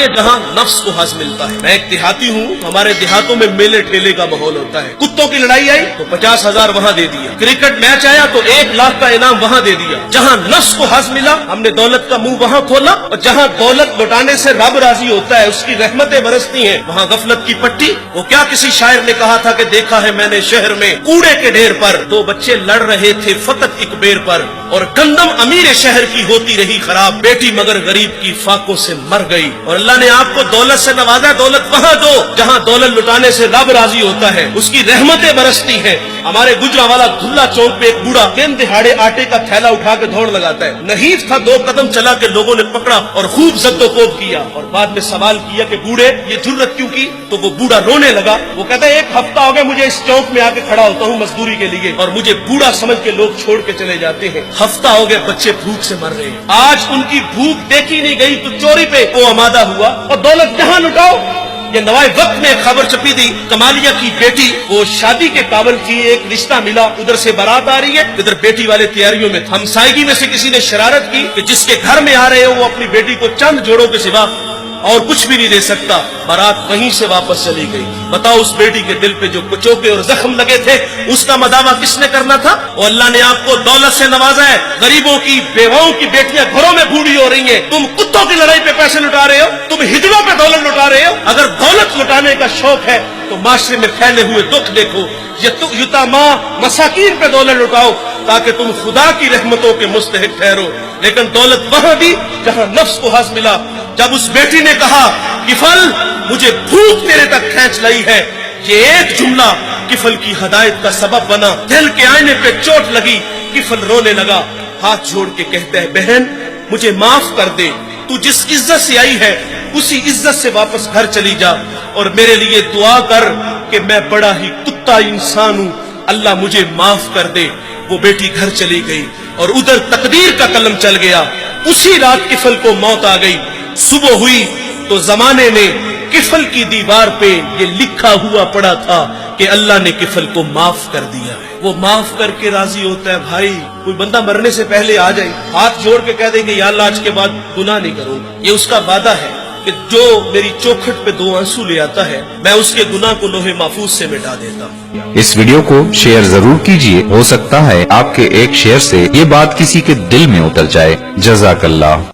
ہے جہاں نفس کو حظ ملتا ہے۔ میں ایک دیہاتی ہوں، ہمارے دیہاتوں میں میلے ٹھیلے کا ماحول ہوتا ہے۔ کتوں کی لڑائی آئی تو 50,000 وہاں دے دیا، کرکٹ میچ آیا تو 1 لاکھ کا انعام وہاں دے دیا۔ جہاں نفس کو حظ ملا ہم نے دولت کا منہ وہاں کھولا، اور جہاں دولت لٹانے سے رب راضی ہوتا ہے، اس کی رحمتیں برستی ہیں، وہاں غفلت کی پٹی۔ وہ کیا کسی شاعر نے کہا تھا کہ دیکھا ہے میں نے شہر میں کوڑے کے ڈھیر پر 2 بچے لڑ رہے تھے فقط ایک بیر پر، اور گندم امیر شہر کی ہوتی رہی خراب، بیٹی مگر غریب کی فاقوں سے مر گئی۔ اور اللہ نے آپ کو دولت سے نوازا، دولت وہاں دو جہاں دولت لٹانے سے رب راضی ہوتا ہے، اس کی رحمتیں برستی ہیں۔ ہمارے گجرانوالا دھلا چوک پہ ایک بوڑھا دن دہاڑے آٹے کا تھیلا اٹھا کے دوڑ لگاتا ہے، نحیف تھا، 2 قدم چلا کے لوگوں نے پکڑا اور خوب زد و کوب کیا، اور بعد میں سوال کیا کہ بوڑھے یہ جرت کیوں کی؟ تو وہ بوڑھا رونے لگا، وہ کہتا ہے 1 ہفتہ ہو گیا مجھے اس چوک میں آ کے کھڑا ہوتا ہوں مزدوری کے لیے، اور مجھے بوڑھا سمجھ کے لوگ چھوڑ کے چلے جاتے ہیں، ہفتہ ہو گئے بچے بھوک سے مر رہے ہیں۔ آج ان کی بھوک دیکھی نہیں گئی تو چوری پہ وہ آمادہ ہوا، اور دولت جہاں لٹاؤ۔ یہ نوائے وقت میں خبر چھپی تھی، کمالیہ کی بیٹی وہ شادی کے قابل تھی، ایک رشتہ ملا، ادھر سے بارات آ رہی ہے، ادھر بیٹی والے تیاریوں میں، ہمسائیگی میں سے کسی نے شرارت کی کہ جس کے گھر میں آ رہے ہو وہ اپنی بیٹی کو چند جوڑوں کے سوا اور کچھ بھی نہیں دے سکتا، بارات وہیں سے واپس چلی گئی۔ بتاؤ اس بیٹی کے دل پہ جو کچوکے اور زخم لگے تھے اس کا مداوع کس نے کرنا تھا؟ اور اللہ نے آپ کو دولت سے نوازا ہے، غریبوں کی بیواؤں کی بیٹیاں گھروں میں بوڑھی ہو رہی ہیں، تم کتوں کی لڑائی پہ پیسے لٹا رہے ہو، تم ہجڑوں پہ دولت لٹا رہے ہو۔ اگر دولت لٹانے کا شوق ہے تو معاشرے میں پھیلے ہوئے دکھ دیکھو، یتاما مساکین پہ دولت لٹاؤ تاکہ تم خدا کی رحمتوں کے مستحق ٹھہرو، لیکن دولت وہاں دی جہاں نفس کو حظ ملا۔ جب اس بیٹی نے کہا کفل مجھے بھوک تیرے تک کھینچ لائی ہے، یہ ایک جملہ کفل کی ہدایت کا سبب بنا، دل کے آئینے پہ چوٹ لگی، کفل رونے لگا، ہاتھ جوڑ کے کہتا ہے بہن مجھے معاف کر دے، تو جس عزت سے آئی ہے اسی عزت سے واپس گھر چلی جا، اور میرے لیے دعا کر کہ میں بڑا ہی کتا انسان ہوں، اللہ مجھے معاف کر دے۔ وہ بیٹی گھر چلی گئی اور ادھر تقدیر کا قلم چل گیا، اسی رات کفل کو موت آ گئی۔ صبح ہوئی تو زمانے نے کفل کی دیوار پہ یہ لکھا ہوا پڑا تھا کہ اللہ نے کفل کو معاف کر دیا ہے۔ وہ معاف کر کے راضی ہوتا ہے۔ بھائی کوئی بندہ مرنے سے پہلے آ جائے ہاتھ جوڑ کے کہہ دے کہ یا اللہ آج کے بعد گناہ نہیں کروں گا، یہ اس کا وعدہ ہے کہ جو میری چوکھٹ پہ 2 آنسو لے آتا ہے میں اس کے گناہ کو لوح محفوظ سے مٹا دیتا ہوں۔ اس ویڈیو کو شیئر ضرور کیجئے، ہو سکتا ہے آپ کے ایک شیئر سے یہ بات کسی کے دل میں اتر جائے۔ جزاک اللہ۔